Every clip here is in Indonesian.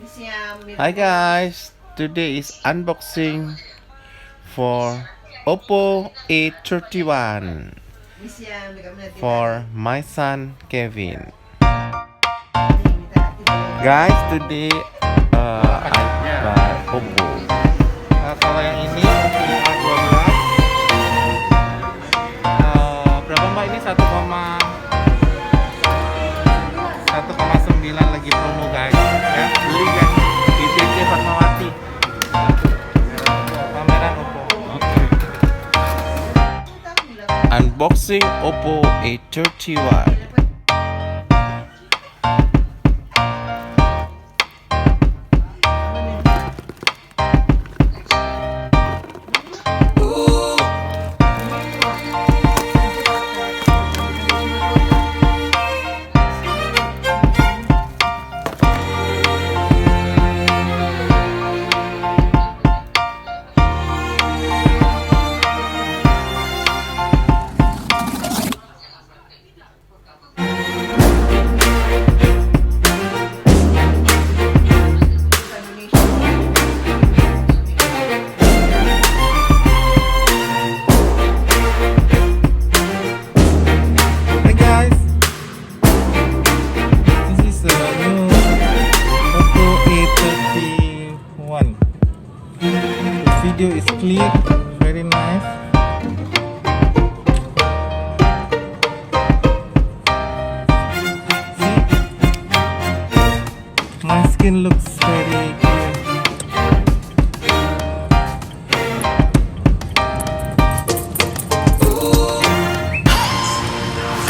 Hi guys, today is unboxing for Oppo A31 for my son Kevin. Guys, today I buy Oppo. Kalau yang ini Oppo A12, berapa mbak ini? 1,9 lagi promo guys, ya beli guys di TC Fatmawati, pameran Oppo. Unboxing Oppo A31. Video is clear, very nice. See? My skin looks very clear.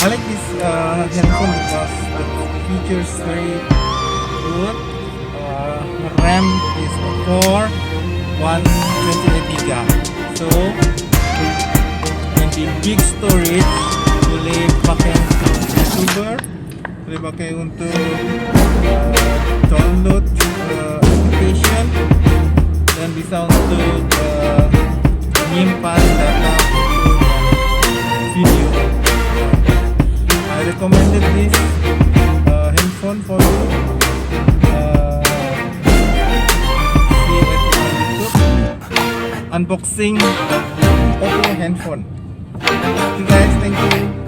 I like this handphone because the features very good. RAM is 128 GB, so nanti big storage, boleh pakai untuk YouTuber, boleh pakai untuk download application, dan bisa untuk menyimpan data foto dan video. I recommended this handphone for you. Unboxing Oppo handphone. Okay guys, thank you.